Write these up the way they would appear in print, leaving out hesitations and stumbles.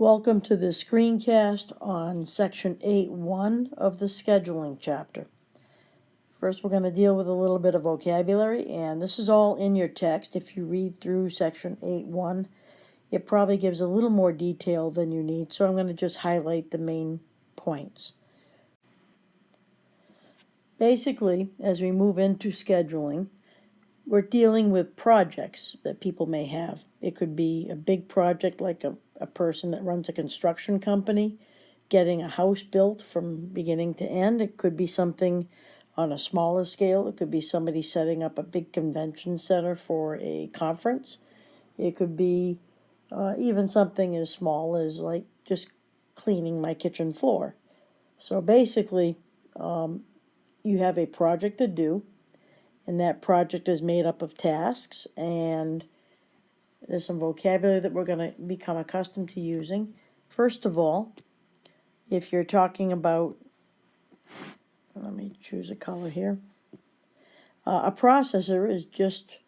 Welcome to the screencast on Section 8.1 of the Scheduling chapter. First, we're going to deal with a little bit of vocabulary, and this is all in your text. If you read through Section 8.1, it probably gives a little more detail than you need, so I'm going to just highlight the main points. Basically, as we move into scheduling, we're dealing with projects that people may have. It could be a big project like a person that runs a construction company, getting a house built from beginning to end. It could be something on a smaller scale. It could be somebody setting up a big convention center for a conference. It could be even something as small as like just cleaning my kitchen floor. So basically, you have a project to do, and that project is made up of tasks, and there's some vocabulary that we're going to become accustomed to using. First of all, if you're talking about, let me choose a color here. A processor is just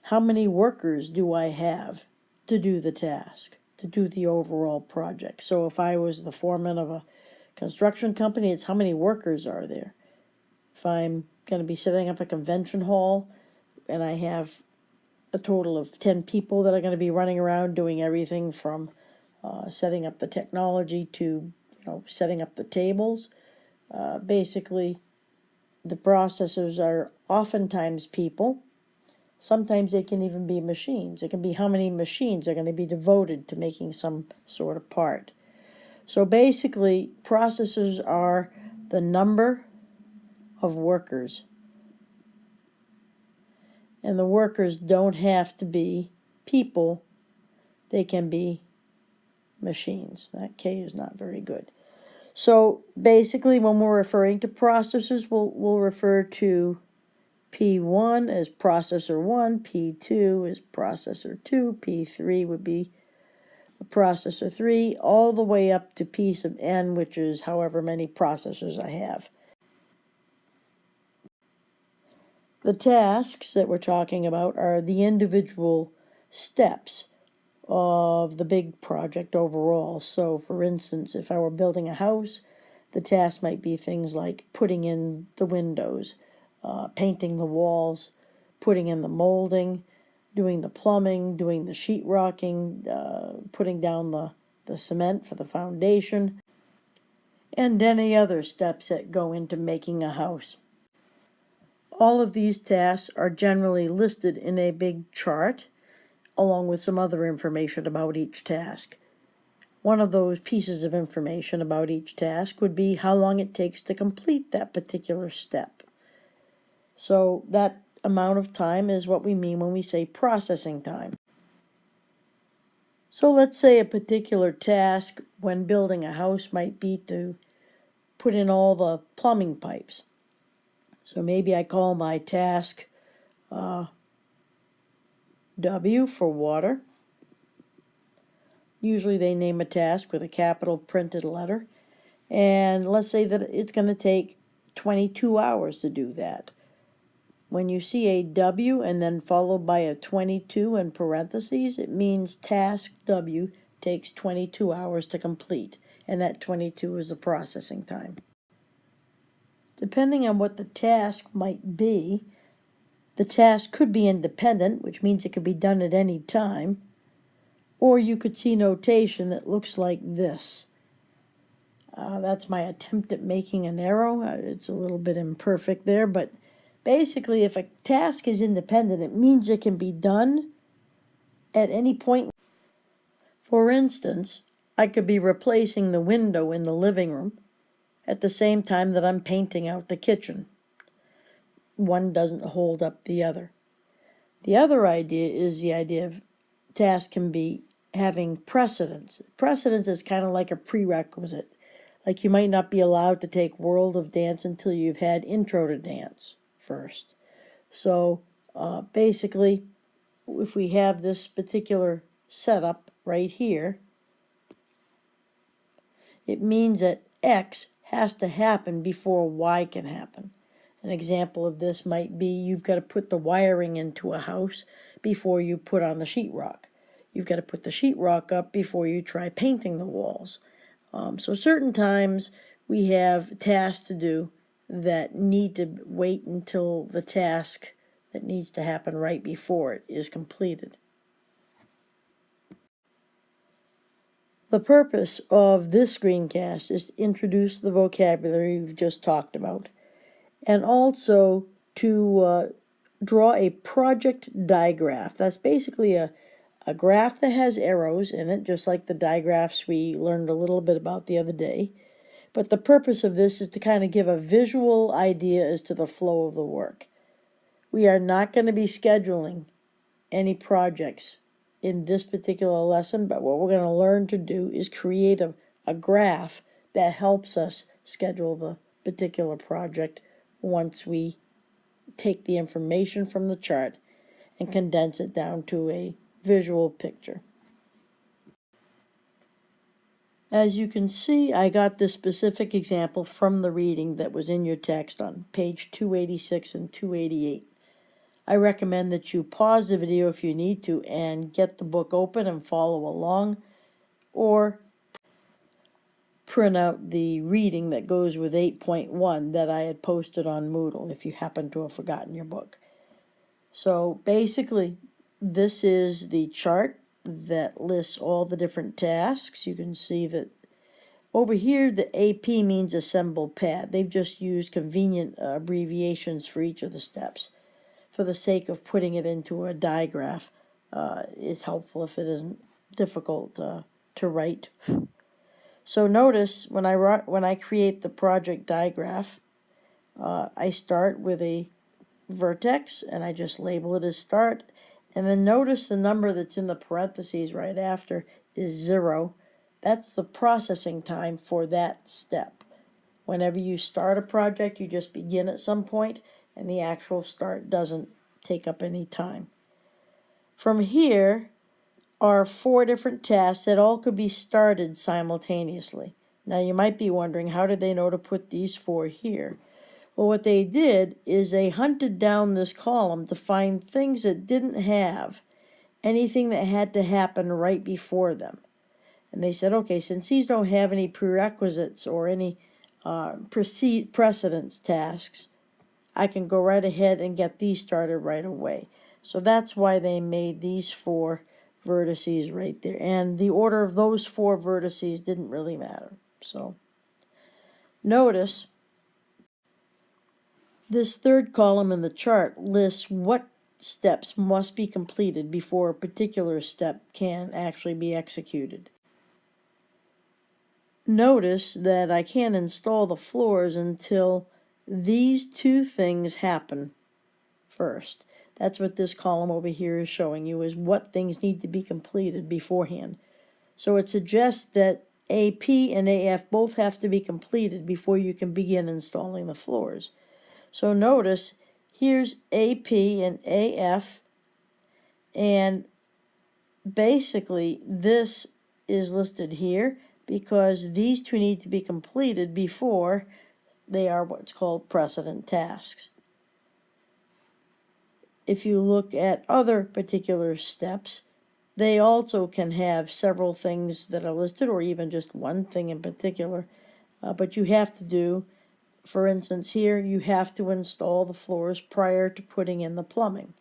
how many workers do I have to do the task, to do the overall project. So if I was the foreman of a construction company, it's how many workers are there. If I'm going to be setting up a convention hall and I have a total of 10 people that are going to be running around doing everything from setting up the technology to setting up the tables. Basically, the processors are oftentimes people. Sometimes they can even be machines. It can be how many machines are going to be devoted to making some sort of part. So basically, processors are the number of workers. And the workers don't have to be people. They can be machines. That K is not very good. So basically, when we're referring to processors, we'll refer to P1 as processor 1, P2 is processor 2, P3 would be processor 3, all the way up to P sub n, which is however many processors I have. The tasks that we're talking about are the individual steps of the big project overall. So for instance, if I were building a house, the task might be things like putting in the windows, painting the walls, putting in the molding, doing the plumbing, doing the sheetrocking, putting down the cement for the foundation, and any other steps that go into making a house. All of these tasks are generally listed in a big chart, along with some other information about each task. One of those pieces of information about each task would be how long it takes to complete that particular step. So that amount of time is what we mean when we say processing time. So let's say a particular task when building a house might be to put in all the plumbing pipes. So maybe I call my task W for water. Usually they name a task with a capital printed letter. And let's say that it's going to take 22 hours to do that. When you see a W and then followed by a 22 in parentheses, it means task W takes 22 hours to complete, and that 22 is the processing time. Depending on what the task might be, the task could be independent, which means it could be done at any time, or you could see notation that looks like this. That's my attempt at making an arrow. It's a little bit imperfect there, but basically if a task is independent, it means it can be done at any point. For instance, I could be replacing the window in the living room at the same time that I'm painting out the kitchen. One doesn't hold up the other. The other idea is the idea of task can be having precedence. Precedence is kind of like a prerequisite. Like you might not be allowed to take World of Dance until you've had Intro to Dance first. So basically, if we have this particular setup right here, it means that X has to happen before Y can happen. An example of this might be you've got to put the wiring into a house before you put on the sheetrock. you've got to put the sheetrock up before you try painting the walls. So certain times we have tasks to do that need to wait until the task that needs to happen right before it is completed. The purpose of this screencast is to introduce the vocabulary we've just talked about, and also to draw a project digraph. That's basically a graph that has arrows in it, just like the digraphs we learned a little bit about the other day. But the purpose of this is to kind of give a visual idea as to the flow of the work. We are not going to be scheduling any projects in this particular lesson, but what we're going to learn to do is create a graph that helps us schedule the particular project once we take the information from the chart and condense it down to a visual picture. As you can see, I got this specific example from the reading that was in your text on page 286 and 288. I recommend that you pause the video if you need to and get the book open and follow along, or print out the reading that goes with 8.1 that I had posted on Moodle if you happen to have forgotten your book. So basically, this is the chart that lists all the different tasks. You can see that over here the AP means assemble pad. They've just used convenient abbreviations for each of the steps for the sake of putting it into a digraph. It's helpful if it isn't difficult to write. So notice when I create the project digraph, I start with a vertex and I just label it as start, and then notice the number that's in the parentheses right after is 0. That's the processing time for that step. Whenever you start a project, you just begin at some point, and the actual start doesn't take up any time. From here are 4 different tasks that all could be started simultaneously. Now you might be wondering, how did they know to put these 4 here? Well, what they did is they hunted down this column to find things that didn't have anything that had to happen right before them. And they said, okay, since these don't have any prerequisites or any precedence tasks, I can go right ahead and get these started right away. So that's why they made these 4 vertices right there. And the order of those 4 vertices didn't really matter. So notice this third column in the chart lists what steps must be completed before a particular step can actually be executed. Notice that I can't install the floors until these 2 things happen first. That's what this column over here is showing you, is what things need to be completed beforehand. So it suggests that AP and AF both have to be completed before you can begin installing the floors. So notice here's AP and AF, and basically this is listed here because these 2 need to be completed before they are what's called precedent tasks. If you look at other particular steps, they also can have several things that are listed, or even just one thing in particular, but you have to do, for instance here, you have to install the floors prior to putting in the plumbing.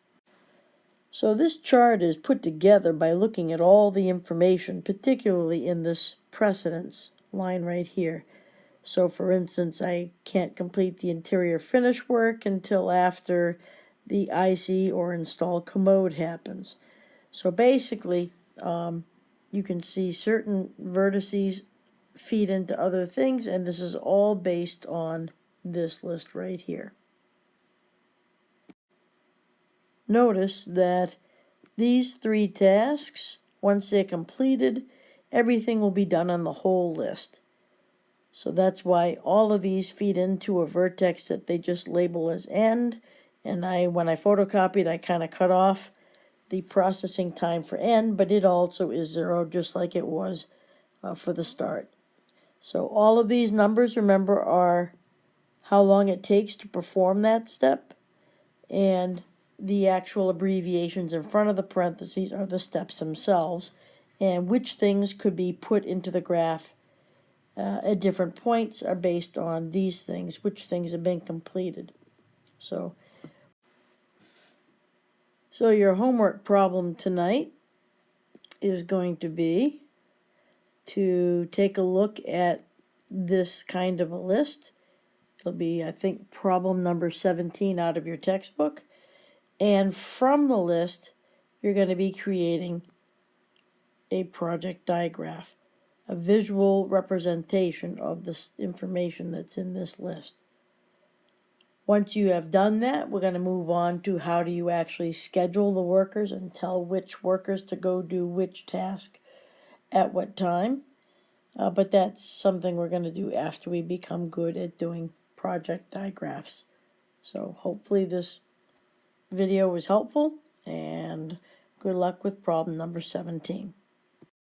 So this chart is put together by looking at all the information, particularly in this precedence line right here. So for instance, I can't complete the interior finish work until after the IC or install commode happens. So basically, you can see certain vertices feed into other things, and this is all based on this list right here. Notice that these 3 tasks, once they're completed, everything will be done on the whole list. So that's why all of these feed into a vertex that they just label as end, and when I photocopied, I kind of cut off the processing time for end, but it also is 0, just like it was for the start. So all of these numbers, remember, are how long it takes to perform that step, and the actual abbreviations in front of the parentheses are the steps themselves, and which things could be put into the graph at different points are based on these things, which things have been completed. So your homework problem tonight is going to be to take a look at this kind of a list. It'll be, I think, problem number 17 out of your textbook. And from the list, you're going to be creating a project digraph, a visual representation of this information that's in this list. Once you have done that, we're going to move on to how do you actually schedule the workers and tell which workers to go do which task at what time. But that's something we're going to do after we become good at doing project digraphs. So hopefully this video was helpful, and good luck with problem number 17.